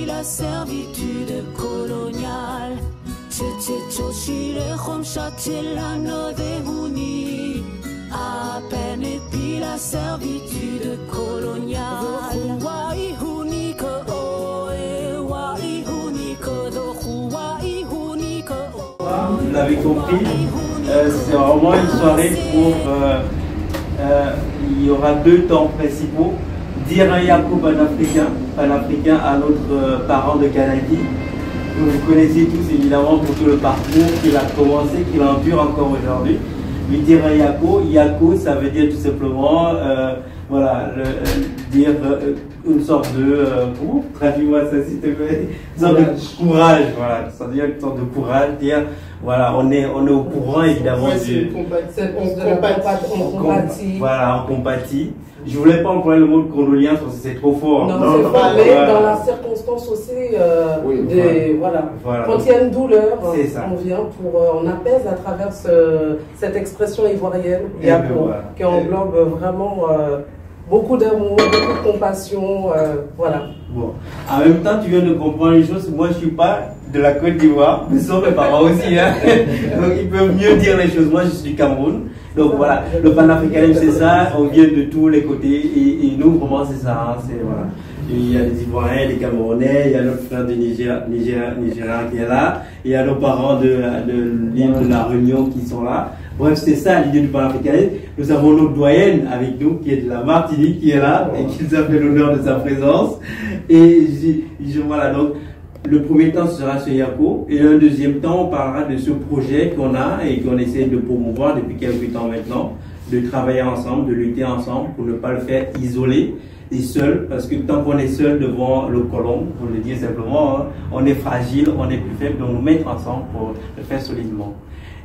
La servitude coloniale, à peine et puis la servitude coloniale. Vous l'avez compris, c'est vraiment une soirée pour... il y aura deux temps principaux. Dire un Yako panafricain à notre parent de Kanaki. Vous connaissez tous évidemment pour tout le parcours qu'il a commencé, qu'il endure encore aujourd'hui. Lui dire un Yako, ça veut dire tout simplement, voilà, dire une sorte de, traduis-moi ça s'il te plaît, une sorte de courage, voilà, ça veut dire une sorte de courage, dire, voilà, on est au courant évidemment du... On compatit. Voilà, on compatit. Je voulais pas employer le mot colonien parce que c'est trop fort. Non, c'est pas dans la circonstance aussi voilà. Quand il y a une douleur, on vient pour on apaise à travers cette expression ivoirienne qui englobe vraiment beaucoup d'amour, beaucoup de compassion, voilà. Bon. En même temps, tu viens de comprendre les choses. Moi, je suis pas de la Côte d'Ivoire, mais sont mes parents aussi, hein. Donc ils peuvent mieux dire les choses. Moi, je suis du Cameroun. Donc voilà, le panafricanisme c'est ça, on vient de tous les côtés et nous vraiment c'est ça, hein, voilà. Il y a les Ivoiriens, les Camerounais, il y a notre frère du Nigérian qui est là, il y a nos parents de l'île de la Réunion qui sont là. Bref, c'est ça l'idée du panafricanisme. Nous avons notre doyenne avec nous qui est de la Martinique qui est là et qui nous a fait l'honneur de sa présence. Et voilà, donc le premier temps sera ce Yako et un deuxième temps on parlera de ce projet qu'on a et qu'on essaie de promouvoir depuis quelques temps maintenant, de travailler ensemble, de lutter ensemble pour ne pas le faire isolé et seul, parce que tant qu'on est seul devant le colon, pour le dire simplement, hein, on est fragile, on est plus faible, donc nous mettre ensemble pour le faire solidement.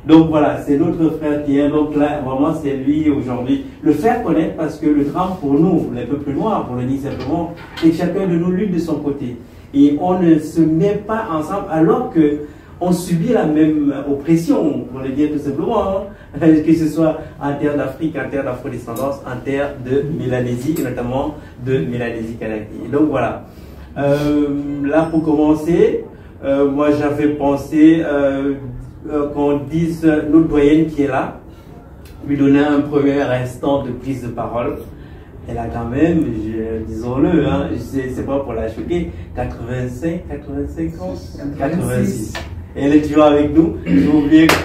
Donc voilà, c'est notre frère qui est, donc là vraiment c'est lui aujourd'hui, le faire connaître parce que le drame pour nous, les peuples noirs, pour le dire simplement, c'est que chacun de nous lutte de son côté. Et on ne se met pas ensemble alors que on subit la même oppression, pour le dire tout simplement, hein, que ce soit en terre d'Afrique, en terre d'afrodescendance, en terre de Mélanésie, et notamment de Mélanésie-Kanaki. Donc voilà. Là pour commencer, moi j'avais pensé qu'on dise notre doyenne qui est là, lui donner un premier instant de prise de parole. Elle a quand même, disons-le, hein, c'est pas pour la choquer, 85 ans, 86. Et elle est toujours avec nous. J'ai oublié que si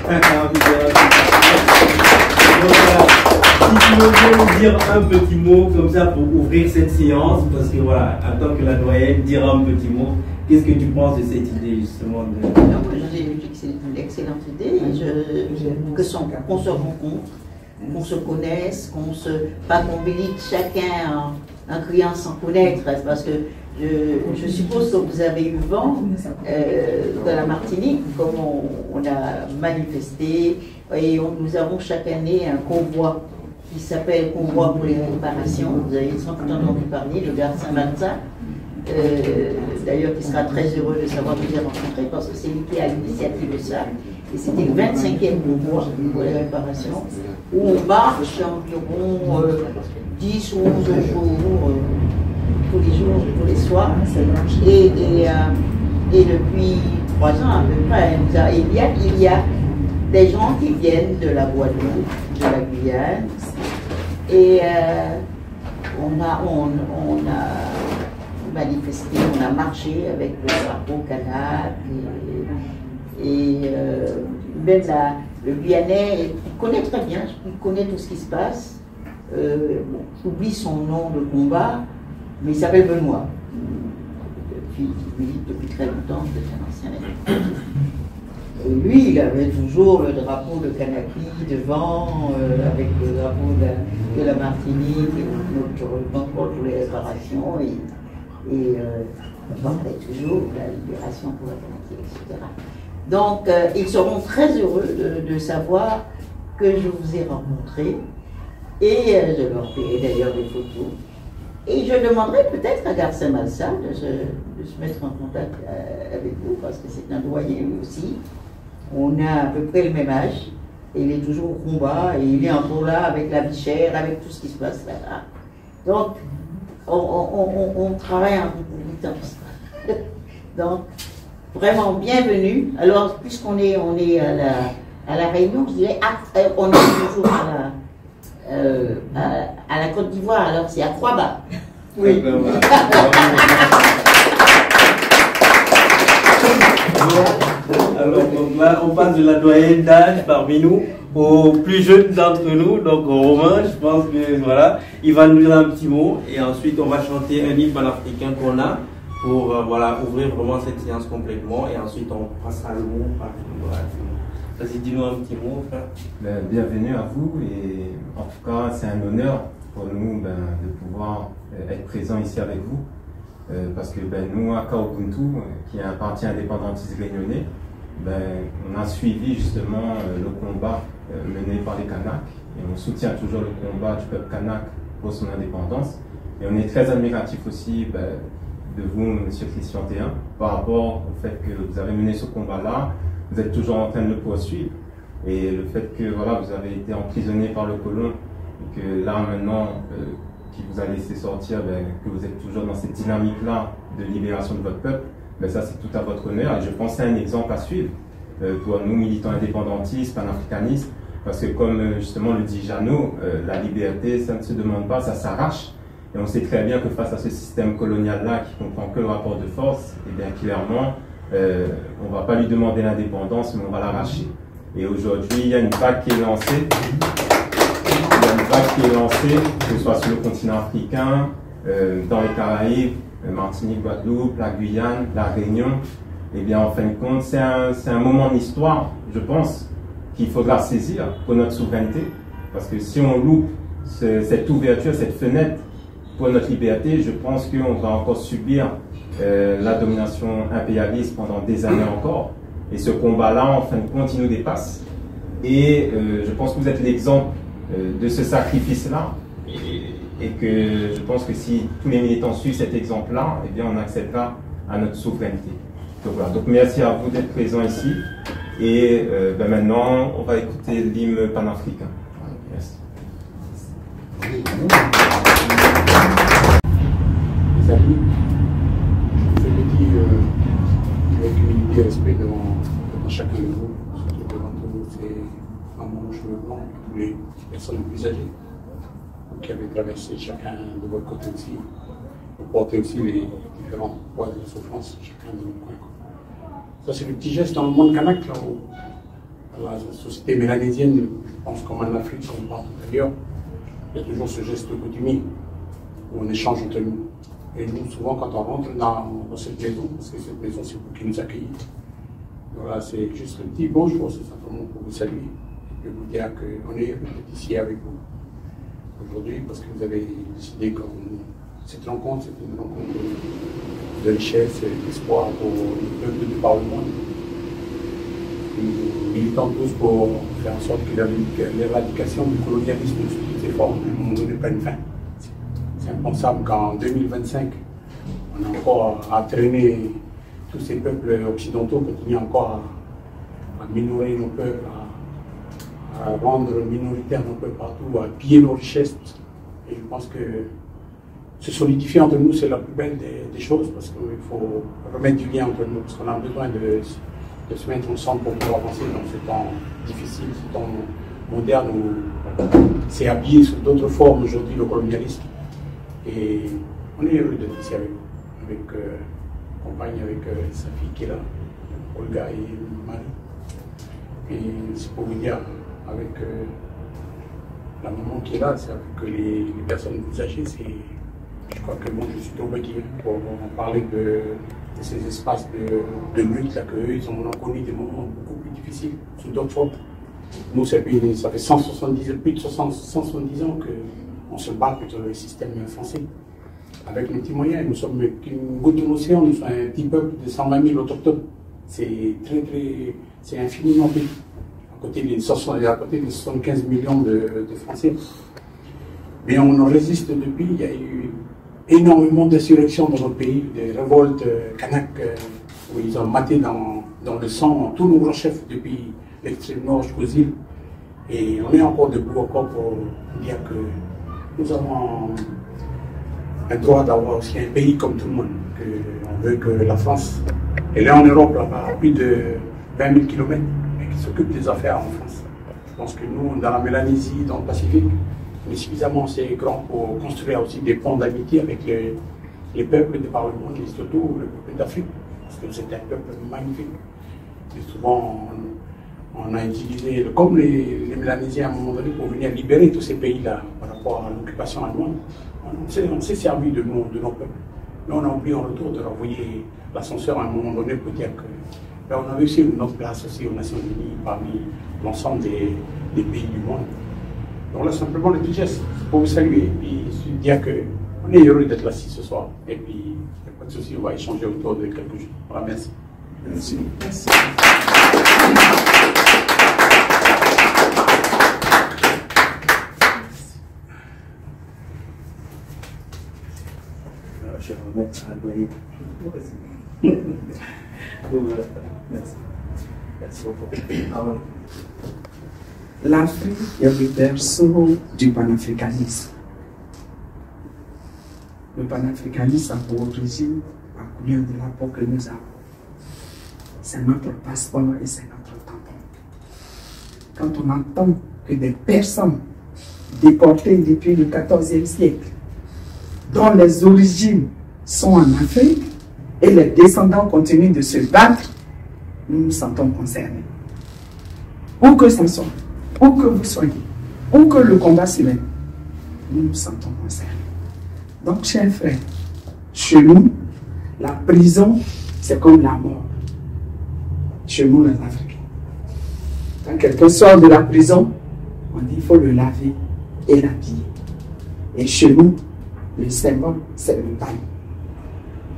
tu veux nous dire un petit mot comme ça pour ouvrir cette séance, parce que voilà, en tant que la doyenne, dire un petit mot, qu'est-ce que tu penses de cette idée justement Non, j'ai dit que c'est une excellente idée, qu'on se rencontre, qu'on se connaisse, pas qu'on milite chacun en criant sans connaître, parce que je suppose que vous avez eu vent dans la Martinique, comme on a manifesté, et nous avons chaque année un convoi qui s'appelle Convoi pour les réparations. Vous avez sans doute entendu parler, le gars Saint-Martin, d'ailleurs qui sera très heureux de savoir que vous avez rencontré, parce que c'est lui qui a l'initiative de ça. Et c'était le 25e convoi pour les réparations, où on marche environ 10 ou 11 jours, tous les jours, tous les soirs. Et depuis 3 ans à peu près, il y a des gens qui viennent de la Guadeloupe, de la Guyane, et on a manifesté, on a marché avec le drapeau kanak, et même le Guyanais, il connaît très bien, il connaît tout ce qui se passe. J'oublie son nom de combat, mais il s'appelle Benoît. Il milite depuis très longtemps, c'est un ancien. Et lui, il avait toujours le drapeau de Kanaki devant, avec le drapeau de la Martinique, et notre banquerole pour les réparations. on parlait toujours de la libération pour la Conakry, etc. Donc, ils seront très heureux de savoir que je vous ai rencontré, et je leur ferai d'ailleurs des photos. Et je demanderai peut-être à Garcin Malsa de se mettre en contact avec vous, parce que c'est un doyen lui aussi. On a à peu près le même âge, et il est toujours au combat, et il est encore là avec la vie chère, avec tout ce qui se passe là-bas. Donc, on travaille en république. Donc, vraiment bienvenue. Alors, puisqu'on est à la Réunion, je dirais, on est toujours à la Côte d'Ivoire, alors c'est à Croix-Bas. Oui. Alors, donc là, on passe de la doyenne d'âge parmi nous aux plus jeunes d'entre nous. Donc, Romain, je pense que voilà, il va nous dire un petit mot et ensuite on va chanter un hymne panafricain qu'on a pour voilà, ouvrir vraiment cette séance complètement et ensuite on passera le mot. Voilà. Vas-y, dis-nous un petit mot, frère. Bienvenue à vous et en tout cas, c'est un honneur pour nous de pouvoir être présent ici avec vous. Parce que nous, à Kaobuntu, qui est un parti indépendantiste réunionnais, on a suivi justement le combat mené par les Kanaks et on soutient toujours le combat du peuple Kanak pour son indépendance. Et on est très admiratif aussi de vous, M. Christian Théin, par rapport au fait que vous avez mené ce combat-là, vous êtes toujours en train de le poursuivre. Et le fait que voilà, vous avez été emprisonné par le colon et que là maintenant, qui vous a laissé sortir, que vous êtes toujours dans cette dynamique-là de libération de votre peuple, ça c'est tout à votre honneur. Et je pense que c'est un exemple à suivre pour nous, militants indépendantistes, panafricanistes, parce que comme justement le dit Jeannot, la liberté, ça ne se demande pas, ça s'arrache. Et on sait très bien que face à ce système colonial-là qui comprend que le rapport de force, et bien clairement, on ne va pas lui demander l'indépendance, mais on va l'arracher. Et aujourd'hui, il y a une vague qui est lancée. Que ce soit sur le continent africain, dans les Caraïbes, Martinique, Guadeloupe, la Guyane, la Réunion. Et bien, en fin de compte, c'est un moment d'histoire, je pense, qu'il faudra saisir pour notre souveraineté. Parce que si on loupe cette ouverture, cette fenêtre pour notre liberté, je pense qu'on va encore subir la domination impérialiste pendant des années encore. Et ce combat-là, en fin de compte, il nous dépasse. Et je pense que vous êtes l'exemple de ce sacrifice-là. Et que je pense que si tous les militants suivent cet exemple-là, eh bien, on accédera à notre souveraineté. Donc voilà. Donc merci à vous d'être présents ici. Et maintenant, on va écouter l'hymne panafricain. Merci. Les amis, je le dis avec humilité et respect devant chacun de vous, surtout devant vous, c'est maman aux cheveux blancs, tous les personnes les plus âgées qui avaient traversé chacun de votre côté aussi, pour porter aussi les différents poids de la souffrance, chacun de notre coin. Ça, c'est le petit geste dans le monde kanak, là, où, dans la société mélanésienne, je pense comme en Afrique, comme partout ailleurs, il y a toujours ce geste coutumier où on échange entre nous. Et nous, souvent, quand on rentre dans cette maison, parce que cette maison, c'est vous qui nous accueillez. Voilà, c'est juste un petit bonjour, c'est simplement pour vous saluer et vous dire qu'on est ici avec vous aujourd'hui parce que vous avez décidé que cette rencontre, c'est une rencontre de richesse et d'espoir pour les peuples de par le monde. Nous militons tous pour faire en sorte que l'éradication du colonialisme sous toutes ses formes ne donne pas une fin. C'est impensable qu'en 2025, on a encore à traîner tous ces peuples occidentaux, continuent encore à minorer nos peuples, à rendre minoritaires nos peuples partout, à piller nos richesses. Et je pense que se solidifier entre nous, c'est la plus belle des choses, parce qu'il faut remettre du lien entre nous, parce qu'on a besoin de se mettre ensemble pour pouvoir avancer dans ce temps difficile, ce temps moderne où c'est habillé sous d'autres formes aujourd'hui, le colonialisme. Et on est heureux d'être ici avec vous, avec compagne, avec sa fille qui est là, Olga et Marie. Et c'est pour vous dire, avec la maman qui est là, c'est avec les personnes plus âgées, je crois que moi je suis tombé pour parler de ces espaces de lutte là qu'eux ils ont connu des moments beaucoup plus difficiles, sous d'autres formes. Nous, ça fait plus de 170 ans qu'on se bat contre le système français. avec nos petits moyens. Nous sommes une goutte de l'océan, nous sommes un petit peuple de 120 000 autochtones. C'est infiniment petit. À côté des 75 millions de Français. Mais on en résiste depuis. Il y a eu énormément d'insurrections dans notre pays, des révoltes kanak, où ils ont maté dans le sang tous nos grands chefs depuis l'extrême nord jusqu'aux îles. Et on est encore debout encore pour dire que nous avons un droit d'avoir aussi un pays comme tout le monde. On veut que la France, elle est en Europe, là-bas, à plus de 20 000 km, et qui s'occupe des affaires en France. Je pense que nous, dans la Mélanésie, dans le Pacifique, on est suffisamment assez grand pour construire aussi des ponts d'amitié avec les peuples de par le monde, et surtout le peuple d'Afrique, parce que c'est un peuple magnifique. Et souvent, on a utilisé, comme les Mélanésiens à un moment donné, pour venir libérer tous ces pays-là par rapport à l'occupation allemande. On s'est servi de nos peuples. Mais on a oublié en retour de renvoyer l'ascenseur à un moment donné pour dire que là, on a réussi notre place aussi aux Nations Unies parmi l'ensemble des pays du monde. Donc là, simplement le petit geste pour vous saluer et puis dire qu'on est heureux d'être là ce soir. Et puis, il n'y a pas de souci, on va échanger autour de quelques jours. Voilà, merci. Merci. Merci. Je vais remettre à doyer. Merci. Merci beaucoup. L'Afrique est le berceau du panafricanisme. Le panafricanisme a pour origine la couleur de la peau que nous avons. C'est notre passeport et c'est notre tampon. Quand on entend que des personnes déportées depuis le XIVe siècle, dont les origines sont en Afrique et les descendants continuent de se battre, nous nous sentons concernés. Où que ce soit, où que vous soyez, où que le combat se mène, nous nous sentons concernés. Donc, chers frères, chez nous, la prison, c'est comme la mort. Chez nous, les Africains. Quand quelqu'un sort de la prison, on dit qu'il faut le laver et l'habiller. Et chez nous, le symbole, c'est le pain.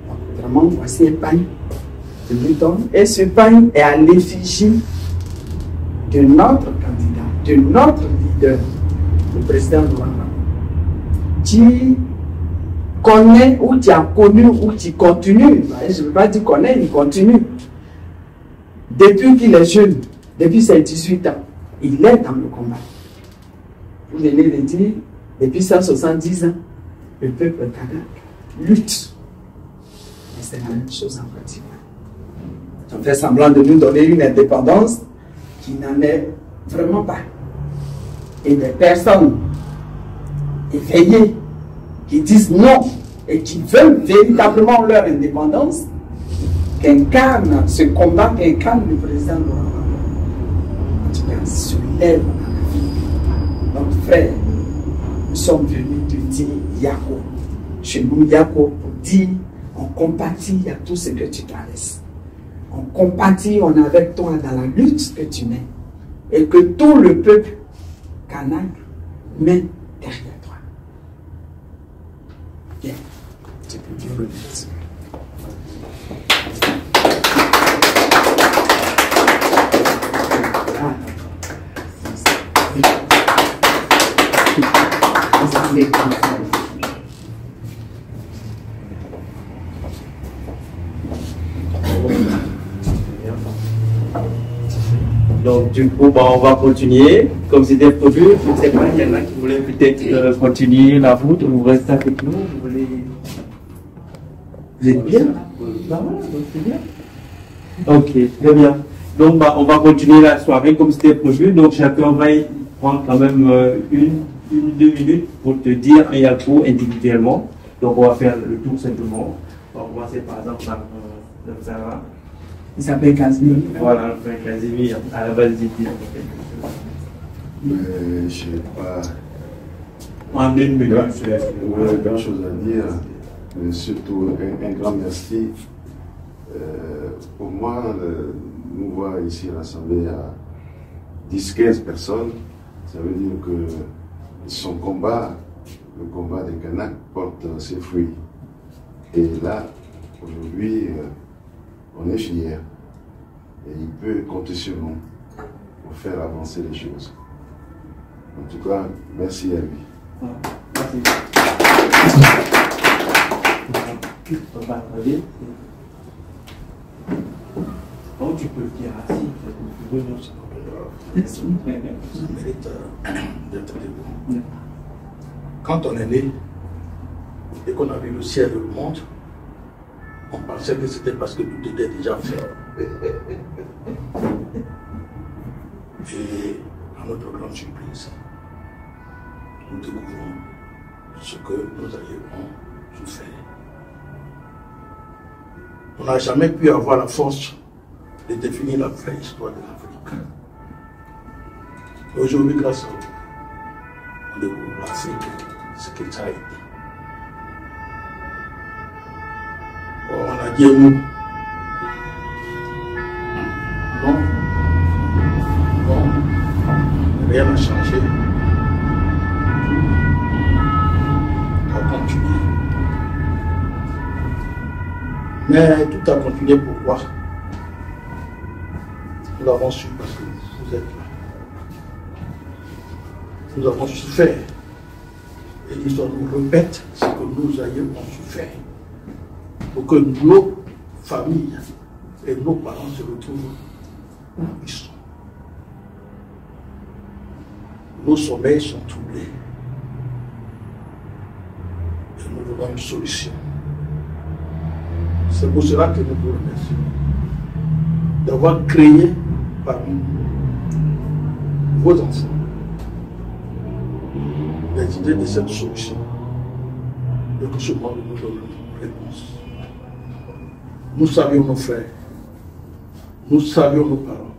Donc, vraiment, voici un pain que nous donne. Et ce pain est à l'effigie de notre candidat, de notre leader, le président Luanda. Tu connais ou tu as connu ou tu continues. Je ne veux pas dire connaît, il continue. Depuis qu'il est jeune, depuis ses 18 ans, il est dans le combat. Vous venez de dire, depuis 170 ans, le peuple kanak lutte. Et c'est la même chose en pratique. On fait semblant de nous donner une indépendance qui n'en est vraiment pas. Et des personnes éveillées qui disent non et qui veulent véritablement leur indépendance, qu'incarne ce combat, qu'incarne le président Laurent. En tout cas, se lève dans la vie. Donc, frère, nous sommes venus te dire Yako. Chez nous, Yako, pour dire on compatit à tout ce que tu traverses. On compatit, on est avec toi dans la lutte que tu mets. Et que tout le peuple kanak met derrière toi. Bien. Tu peux dire le merci. Donc du coup, on va continuer. Comme c'était prévu, je ne sais pas, il y en a qui voulaient peut-être continuer la route, vous restez avec nous, vous voulez... Vous êtes bien? Bah voilà, donc c'est bien. Ok, très bien. Donc on va continuer la soirée comme c'était prévu. Donc chacun va prendre quand même une ou deux minutes pour te dire un Yako individuellement. Donc on va faire le tour simplement. On va commencer par exemple par Sarah. Il s'appelle Casimir. Voilà, Casimir, à la base d'idée. Je ne sais pas. En une minute. Grand chose à dire. Mais surtout un grand merci. Pour moi, nous voir ici rassemblés à 10-15 personnes, ça veut dire que son combat, le combat des Kanaks, porte ses fruits. Et là, aujourd'hui, on est fiers. Et il peut compter sur nous pour faire avancer les choses. En tout cas, merci à lui. Oh, tu peux le dire assis. Ça mérite d'être debout. Quand on est né et qu'on a vu le ciel et le monde, on pensait que c'était parce que tout était déjà fait. Et à notre grande surprise, nous découvrons ce que nos aïeux ont souffert. On n'a jamais pu avoir la force de définir la vraie histoire de l'Afrique. Aujourd'hui, grâce à vous, on découvre l'Afrique, ce qu'elle a été. On a dit nous. Non, rien n'a changé. Tout a continué. Mais tout a continué pourquoi? Nous l'avons su parce que vous êtes là. Nous avons souffert. Et l'histoire nous répète ce que nos aïeux ont souffert. Pour que nos familles et nos parents se retrouvent où ils sont. Nos sommeils sont troublés. Et nous voulons une solution. C'est pour cela que nous vous remercions d'avoir créé parmi vos enfants les idées de cette solution. Et que ce monde nous donne une réponse. Nous savions nos frères, nous savions nos parents.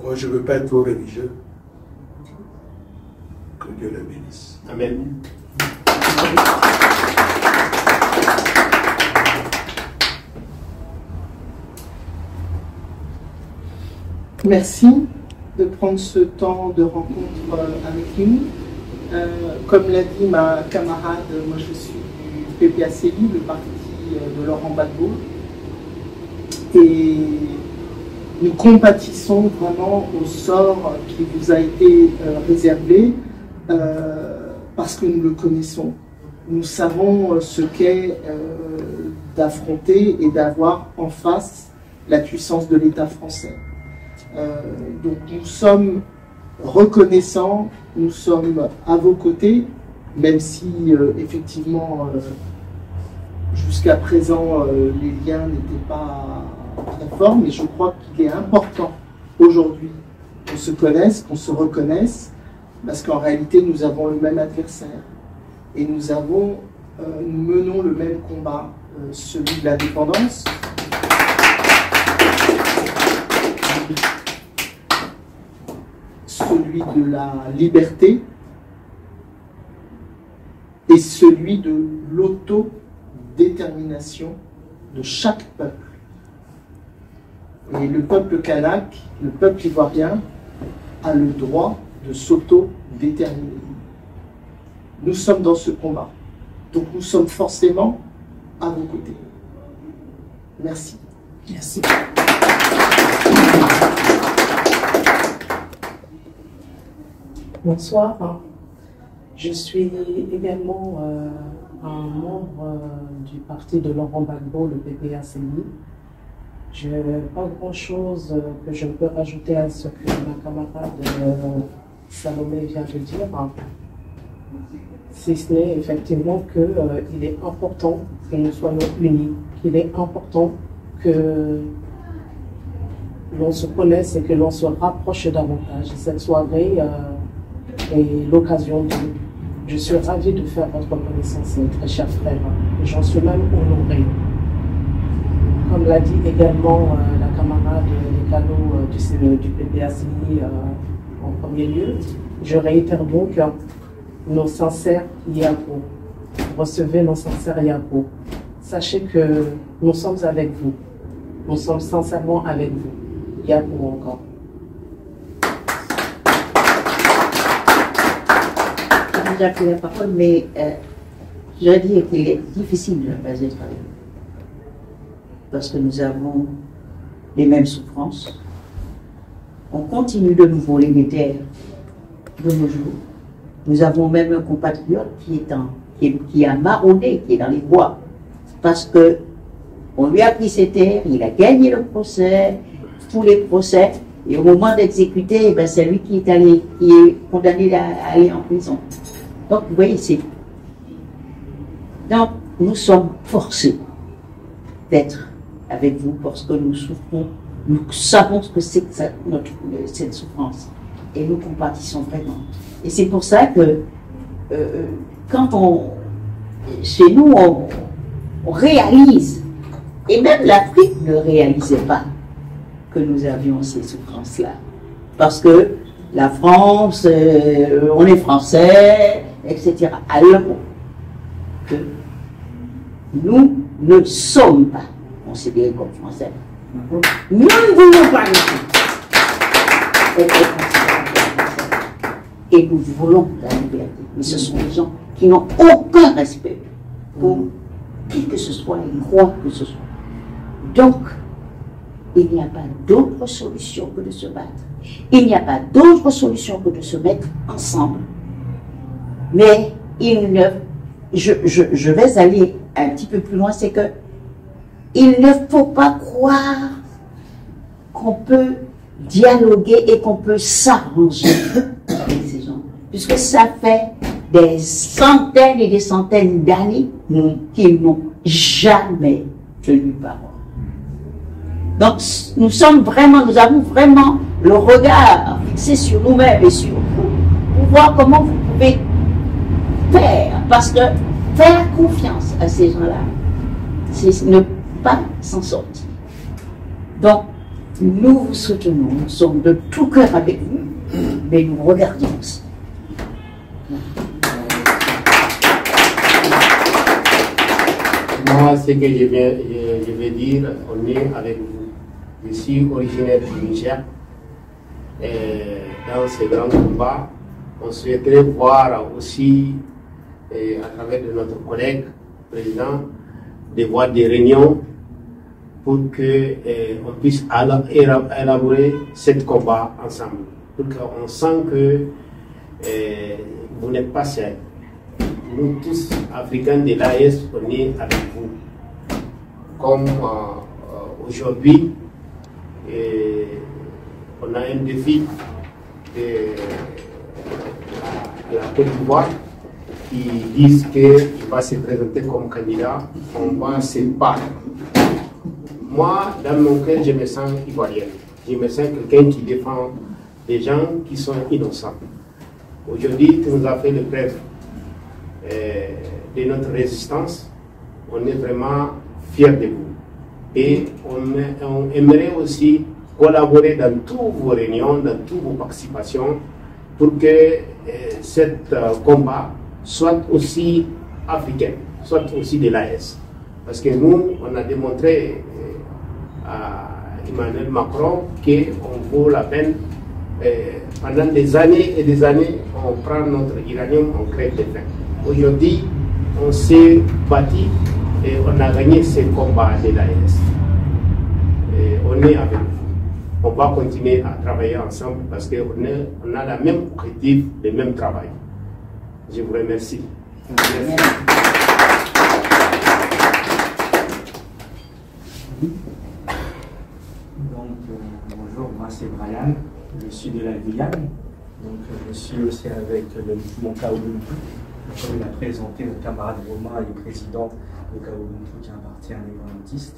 Moi, je ne veux pas être trop religieux. Que Dieu les bénisse. Amen. Merci de prendre ce temps de rencontre avec nous. Comme l'a dit ma camarade, moi je suis du PPACI, le parti de Laurent Gbagbo. Et nous compatissons vraiment au sort qui vous a été réservé parce que nous le connaissons. Nous savons ce qu'est d'affronter et d'avoir en face la puissance de l'État français. Donc nous sommes reconnaissants, nous sommes à vos côtés, même si effectivement jusqu'à présent les liens n'étaient pas très forts, mais je crois qu'il est important aujourd'hui qu'on se connaisse, qu'on se reconnaisse, parce qu'en réalité nous avons le même adversaire et nous menons le même combat, celui de l'indépendance. Celui de la liberté et celui de l'autodétermination de chaque peuple. Et le peuple kanak, le peuple ivoirien, a le droit de s'autodéterminer. Nous sommes dans ce combat. Donc nous sommes forcément à vos côtés. Merci. Merci. Bonsoir, je suis également un membre du parti de Laurent Gbagbo, le PPACI. Je n'ai pas grand-chose que je peux rajouter à ce que ma camarade Salomé vient de dire, si ce n'est effectivement qu'il est important que nous soyons unis, qu'il est important que l'on se connaisse et que l'on se rapproche davantage. Cette soirée est l'occasion de... Je suis ravie de faire votre connaissance, très chers frères, et j'en suis même honorée. Comme l'a dit également la camarade Lécano du PPACI en premier lieu, je réitère donc nos sincères Yako. Recevez nos sincères Yako. Sachez que nous sommes avec vous. Nous sommes sincèrement avec vous. Yako encore. J'ai déjà pris la parole, mais je dois dire qu'il est difficile de ne pas être avec vous. Parce que nous avons les mêmes souffrances. On continue de nous voler des terres de nos jours. Nous avons même un compatriote qui a marronné, qui est dans les bois, parce que on lui a pris ses terres, il a gagné le procès, tous les procès, et au moment d'exécuter, ben c'est lui qui est condamné à aller en prison. Donc, vous voyez, donc, nous sommes forcés d'être avec vous parce que nous souffrons, nous savons ce que c'est que cette souffrance, et nous compatissons vraiment. Et c'est pour ça que quand chez nous, on réalise, et même l'Afrique ne réalisait pas que nous avions ces souffrances-là. Parce que la France, on est français, etc. Alors que nous ne sommes pas considérés comme français. Nous ne voulons pas être considérés comme français. Et nous voulons la liberté. Mais ce sont des gens qui n'ont aucun respect pour qui que ce soit et quoi que ce soit. Donc, il n'y a pas d'autre solution que de se battre. Il n'y a pas d'autre solution que de se mettre ensemble. Mais je vais aller un petit peu plus loin, c'est que il ne faut pas croire qu'on peut dialoguer et qu'on peut s'arranger avec ces gens. Puisque ça fait des centaines et des centaines d'années qu'ils n'ont jamais tenu parole. Donc, nous avons vraiment le regard fixé sur nous-mêmes et sur vous, pour voir comment vous pouvez faire. Parce que faire confiance à ces gens-là, c'est ne pas s'en sortir. Donc, nous vous soutenons, nous sommes de tout cœur avec vous, mais nous regardons aussi. Moi, ce que je vais dire, on est avec vous. Je suis originaire du Niger. Et dans ces grands combats, on souhaiterait voir aussi, à travers de notre collègue président, de voir des réunions pour qu'on puisse élaborer ce combat ensemble. Pour qu'on sent que vous n'êtes pas seuls. Nous tous, Africains de l'AES, on est avec vous. Comme aujourd'hui, on a un défi de la Côte d'Ivoire qui disent qu'il va se présenter comme candidat, on va se battre. Moi, dans mon cœur, je me sens ivoirien. Je me sens quelqu'un qui défend des gens qui sont innocents. Aujourd'hui, tu nous as fait le preuve de notre résistance. On est vraiment fiers de vous. Et on aimerait aussi collaborer dans toutes vos réunions, dans toutes vos participations, pour que cet combat soit aussi africain, soit aussi de l'AES. Parce que nous, on a démontré à Emmanuel Macron qu'on vaut la peine. Pendant des années et des années, on prend notre uranium, on crée des fins. Aujourd'hui, on s'est battu et on a gagné ce combat de l'AES. On est avec vous. On va continuer à travailler ensemble parce qu'on a la même objectif, le même travail. Je vous remercie. Merci. Donc, bonjour, moi c'est Brian, je suis de la Guyane. Donc, je suis aussi avec le mouvement Kaobuntu. Comme il a présenté notre camarade Romain, le président de Kaobuntu qui est un parti indépendantiste.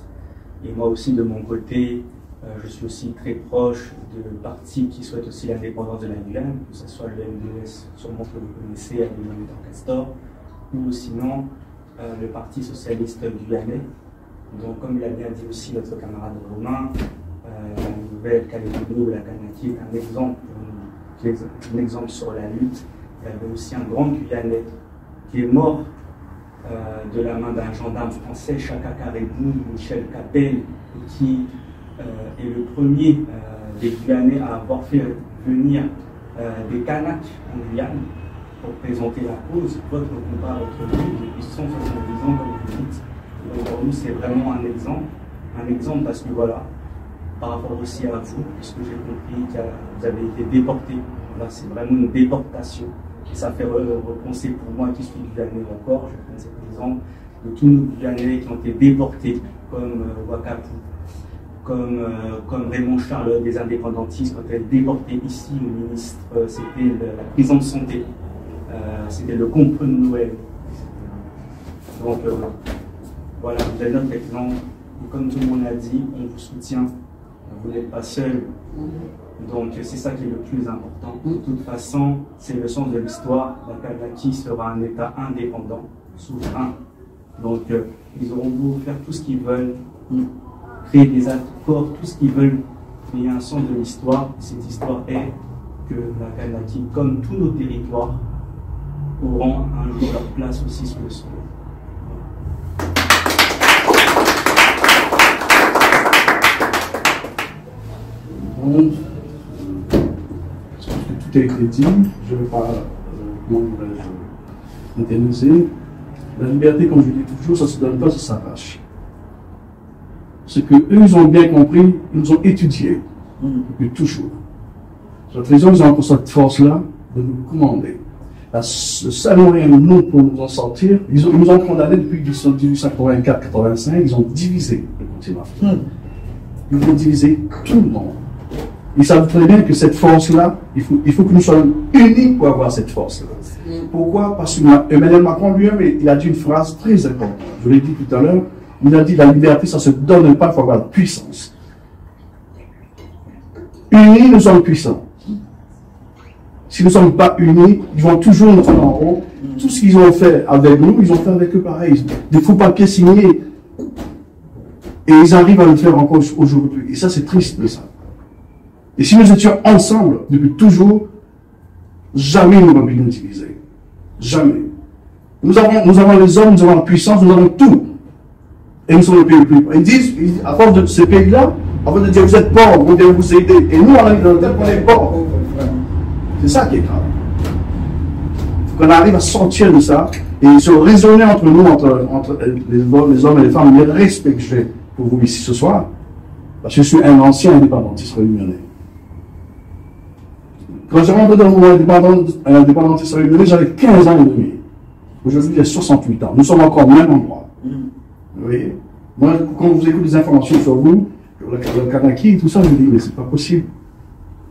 Et moi aussi, de mon côté, je suis aussi très proche de partis qui souhaitent aussi l'indépendance de la Guyane, que ce soit le MDS, sûrement que vous connaissez, avec le Castor, ou sinon le Parti socialiste guyanais. Donc, comme il a bien dit aussi notre camarade Romain, la Nouvelle-Calédonie ou la Kanaki est un exemple sur la lutte. Il y avait aussi un grand Guyanais qui est mort de la main d'un gendarme français, Chaka Caribou, Michel Capel, qui est le premier des Guyanais à avoir fait venir des Kanaks en Guyane pour présenter la cause, votre combat votre vie depuis 170 ans, comme vous dites. Donc pour nous, c'est vraiment un exemple parce que voilà, par rapport aussi à vous, puisque j'ai compris que vous avez été déporté. Là, c'est vraiment une déportation. Et ça fait repenser pour moi qui suis Guyanais encore, je prends cet exemple, de tous nos Guyanais qui ont été déportés, comme Wakapu, comme Raymond Charles des indépendantistes, quand elle est déportée ici, le ministre, c'était la prison de santé, c'était le complot de Noël. Donc voilà, vous êtes notre exemple, et comme tout le monde a dit, on vous soutient, vous n'êtes pas seul. Donc c'est ça qui est le plus important. De toute façon, c'est le sens de l'histoire. La Kanaki sera un État indépendant, souverain. Donc ils auront beau faire tout ce qu'ils veulent, créer des accords, tout ce qu'ils veulent. Mais il y a un sens de l'histoire. Cette histoire est que la Kanaki, comme tous nos territoires, auront un jour leur place aussi sous le sol. Donc, tout a été dit, je ne vais pas m'intéresser. La liberté, comme je dis toujours, ça ne se donne pas, ça s'arrache. Ce que eux, ils ont bien compris, ils nous ont étudié depuis toujours. Cette raison, ils ont encore cette force-là de nous commander. Le seul moyen, nous, pour nous en sortir, ils nous ont condamnés depuis 1884-85, ils ont divisé le continent. Ils ont divisé tout le monde. Ils savent très bien que cette force-là, il faut que nous soyons unis pour avoir cette force-là. Pourquoi? Parce que Emmanuel Macron lui-même, il a dit une phrase très importante. Je l'ai dit tout à l'heure. Il a dit la liberté, ça ne se donne pas, il faut avoir puissance. Unis, nous sommes puissants. Si nous ne sommes pas unis, ils vont toujours nous prendre en haut. Tout ce qu'ils ont fait avec nous, ils ont fait avec eux pareil. Des faux papiers signés. Et ils arrivent à le faire encore aujourd'hui. Et ça, c'est triste de ça. Et si nous étions ensemble depuis toujours, jamais nous n'aurions pu nous diviser. Jamais. Nous avons les hommes, nous avons la puissance, nous avons tout. Et nous sommes le pays le plus. Ils disent, à force de ces pays-là, à force de dire vous êtes pauvres, vous devez vous aider. Et nous, on arrive dans le tel qu'on est pauvres. C'est ça qui est grave. Il faut qu'on arrive à sortir de ça et se raisonner entre nous, entre les hommes et les femmes, les respects que j'ai pour vous ici ce soir. Parce que je suis un ancien indépendantiste réunionnais. Quand j'ai rentré dans le mouvement indépendantiste réunionnais, j'avais 15 ans et demi. Aujourd'hui, j'ai 68 ans. Nous sommes encore au même endroit. Vous voyez? Moi, quand vous écoutez des informations sur vous, sur le Kanaki et tout ça, je me dis, mais c'est pas possible.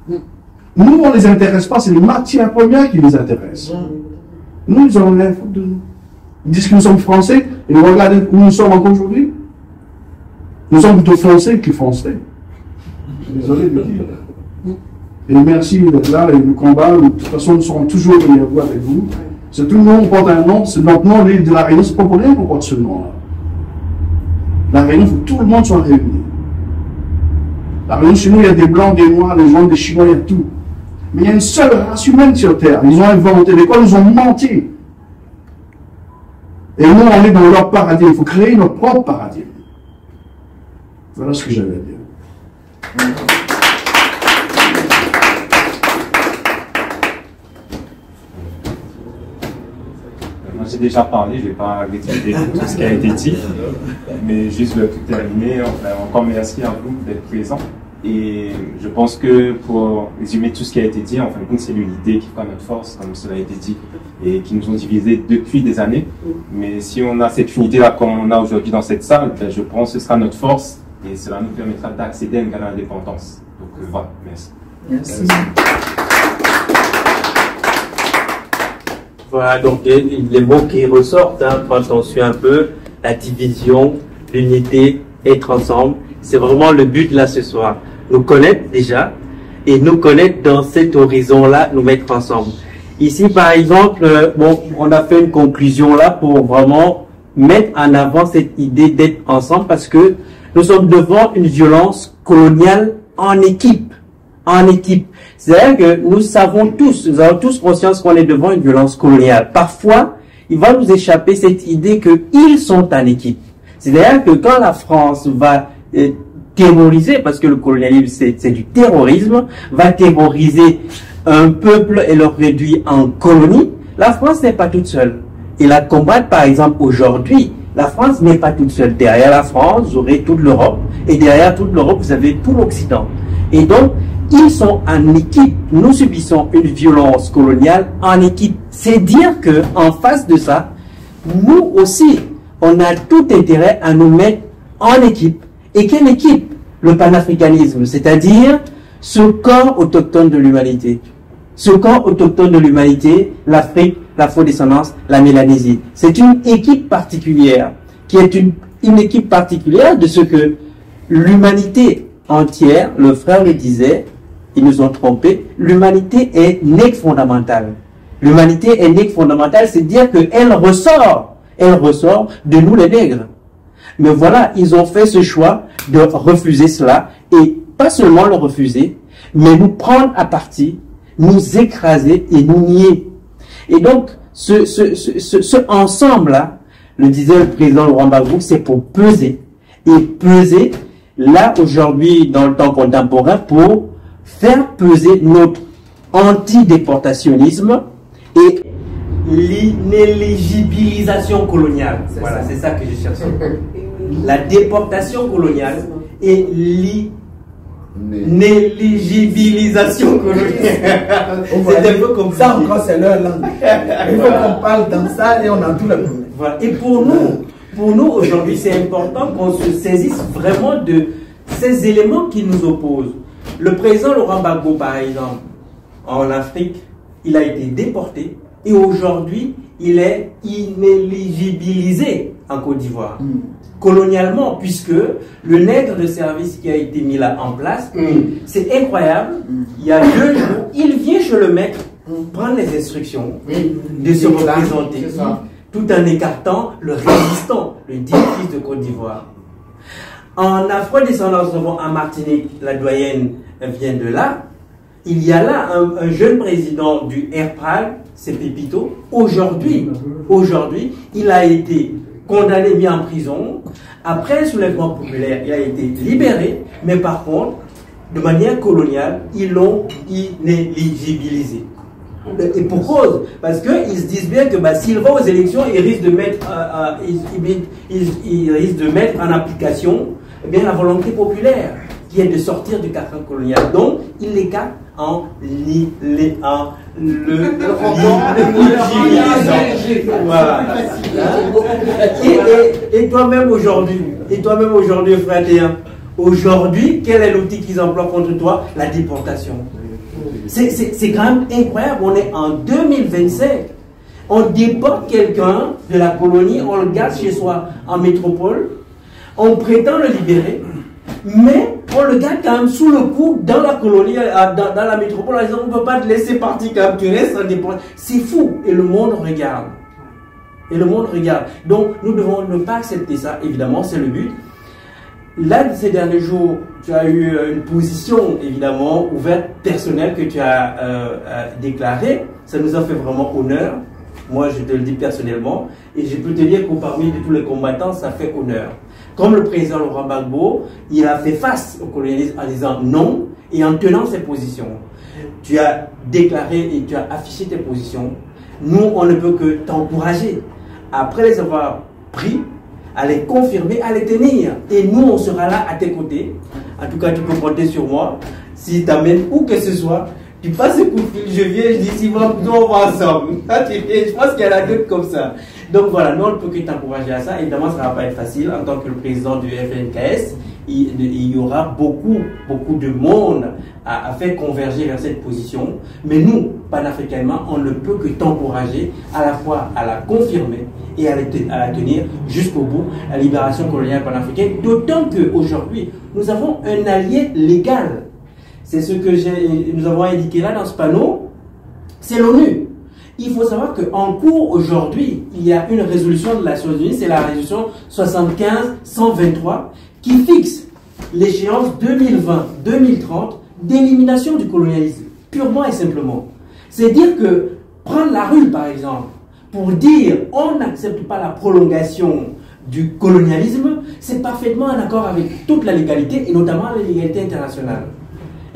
Nous, on ne les intéresse pas, c'est les matières premières qui les intéressent. Nous, ils ont rien à foutre de nous. Ils disent que nous sommes français, et regardez où nous sommes encore aujourd'hui. Nous sommes plutôt français que français. Je suis désolé de le dire. Et merci d'être là, et le combat, de toute façon, nous serons toujours derrière vous avec vous. C'est tout le monde porte un nom, c'est notre nom, l'île de la Réunion, c'est pas pour rien qu'on porte ce nom-là. La Réunion, il faut que tout le monde soit réuni. La Réunion, chez nous, il y a des blancs, des noirs, des jaunes, des chinois, il y a tout. Mais il y a une seule race humaine sur Terre. Ils ont inventé l'école, ils ont menti. Et nous, on est dans leur paradigme. Il faut créer notre propre paradigme. Voilà ce que j'avais à dire. Moi, j'ai déjà parlé, je ne vais pas répéter tout ce qui a été dit, mais juste le tout terminer. Encore merci à vous d'être présents. Et je pense que pour résumer tout ce qui a été dit, en fin de compte, c'est l'unité qui fera notre force, comme cela a été dit, et qui nous ont divisés depuis des années. Mais si on a cette unité-là comme on a aujourd'hui dans cette salle, ben, je pense que ce sera notre force et cela nous permettra d'accéder à une grande indépendance. Donc voilà, merci. Merci. Voilà, donc les mots qui ressortent quand on suit un peu la division, l'unité, être ensemble, c'est vraiment le but là ce soir. Nous connaître déjà et nous connaître dans cet horizon-là, nous mettre ensemble. Ici, par exemple, bon, on a fait une conclusion là pour vraiment mettre en avant cette idée d'être ensemble parce que nous sommes devant une violence coloniale en équipe. En équipe. C'est-à-dire que nous avons tous conscience qu'on est devant une violence coloniale. Parfois, il va nous échapper cette idée qu'ils sont en équipe. C'est-à-dire que quand la France va terroriser, parce que le colonialisme c'est du terrorisme, va terroriser un peuple et le réduire en colonie, la France n'est pas toute seule. Et la combattre, par exemple, aujourd'hui, la France n'est pas toute seule. Derrière la France, vous aurez toute l'Europe. Et derrière toute l'Europe, vous avez tout l'Occident. Et donc, ils sont en équipe. Nous subissons une violence coloniale en équipe. C'est dire que en face de ça, nous aussi, on a tout intérêt à nous mettre en équipe. Et quelle équipe? Le panafricanisme, c'est-à-dire ce corps autochtone de l'humanité. Ce corps autochtone de l'humanité, l'Afrique, l'Afro-descendance, la Mélanésie. C'est une équipe particulière, qui est une équipe particulière de ce que l'humanité entière, le frère le disait, ils nous ont trompés, l'humanité est née fondamentale. L'humanité est née fondamentale, c'est dire qu'elle ressort de nous les nègres. Mais voilà, ils ont fait ce choix de refuser cela, et pas seulement le refuser, mais nous prendre à partie, nous écraser et nous nier. Et donc, ce ensemble-là, le disait le président Laurent Gbagbo, c'est pour peser. Et peser, là, aujourd'hui, dans le temps contemporain, pour faire peser notre anti-déportationnisme et l'inéligibilisation coloniale. Voilà, c'est ça que je cherchais. La déportation coloniale et l'inéligibilisation coloniale. C'est un peu comme ça, encore c'est leur langue. Il faut qu'on parle dans ça et on a tout le problème. Voilà. Et pour nous aujourd'hui, c'est important qu'on se saisisse vraiment de ces éléments qui nous opposent. Le président Laurent Gbagbo, par exemple, en Afrique, il a été déporté et aujourd'hui, il est inéligibilisé en Côte d'Ivoire. Colonialement, puisque le nègre de service qui a été mis là en place, c'est incroyable. Il y a 2 jours, il vient chez le maître prendre les instructions de se représenter, tout en écartant le résistant, le digne-fils de Côte d'Ivoire. En Afro-descendance, en Martinique, la doyenne vient de là. Il y a là un jeune président du RPRAG, c'est Pépito. Aujourd'hui, il a été condamné, mis en prison. Après le soulèvement populaire, il a été libéré, mais par contre, de manière coloniale, ils l'ont inéligibilisé. Et pour cause, parce qu'ils se disent bien que s'il va aux élections, il risque de mettre, il risque de mettre en application la volonté populaire, qui est de sortir du cadre colonial. Donc, il l'écarte en voilà. Et toi-même aujourd'hui, frère Théa, aujourd'hui, quel est l'outil qu'ils emploient contre toi? La déportation. C'est quand même incroyable, on est en 2025. On déporte quelqu'un de la colonie, on le garde chez soi en métropole, on prétend le libérer, mais on le garde quand même sous le coup dans la colonie, dans la métropole, en disant on ne peut pas te laisser partir quand même, tu restes en déportation. C'est fou, et le monde regarde. Donc nous devons ne pas accepter ça, évidemment, c'est le but. Là, ces derniers jours, tu as eu une position, évidemment, ouverte, personnelle, que tu as déclarée. Ça nous a fait vraiment honneur. Moi, je te le dis personnellement. Et je peux te dire que parmi tous les combattants, ça fait honneur. Comme le président Laurent Gbagbo, il a fait face au colonialisme en disant non et en tenant ses positions. Tu as déclaré et tu as affiché tes positions. Nous, on ne peut que t'encourager. Après les avoir pris, à les confirmer, à les tenir. Et nous, on sera là à tes côtés. En tout cas, tu peux compter sur moi. Si tu amènes où que ce soit, tu passes un coup de fil, je viens, je dis, si on va ensemble. Je pense qu'il y en a d'autres comme ça. Donc voilà, nous, on ne peut que t'encourager à ça. Évidemment, ça ne va pas être facile. En tant que le président du FNKS, il y aura beaucoup de monde à faire converger vers cette position. Mais nous, panafricanement, on ne peut que t'encourager à la fois à la confirmer et à la tenir jusqu'au bout, la libération coloniale panafricaine. D'autant qu'aujourd'hui, nous avons un allié légal. C'est ce que nous avons indiqué là dans ce panneau, c'est l'ONU. Il faut savoir qu'en cours aujourd'hui, il y a une résolution de la Nations Unies, c'est la résolution 75-123, qui fixe l'échéance 2020-2030 d'élimination du colonialisme, purement et simplement. C'est dire que prendre la rue, par exemple, pour dire on n'accepte pas la prolongation du colonialisme, c'est parfaitement en accord avec toute la légalité, et notamment la légalité internationale.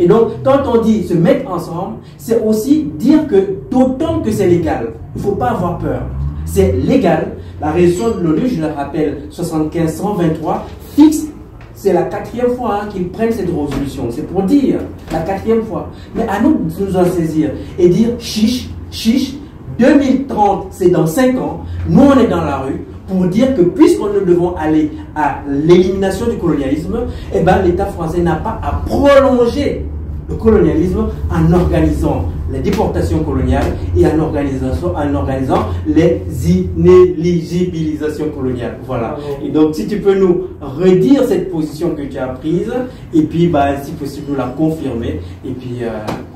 Et donc, quand on dit se mettre ensemble, c'est aussi dire que d'autant que c'est légal, il ne faut pas avoir peur. C'est légal. La résolution de l'ONU, je le rappelle, 75-123, fixe, c'est la 4e fois qu'ils prennent cette résolution. C'est pour dire, la 4e fois. Mais à nous de nous en saisir et dire chiche, chiche, 2030, c'est dans 5 ans, nous on est dans la rue, pour dire que puisqu'on nous devons aller à l'élimination du colonialisme, eh ben, l'État français n'a pas à prolonger le colonialisme en organisant les déportations coloniales et en organisant les inéligibilisations coloniales. Voilà. Et donc, si tu peux nous redire cette position que tu as prise, et puis, bah, si possible, nous la confirmer, et puis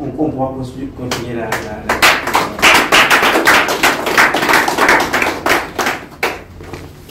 on pourra continuer la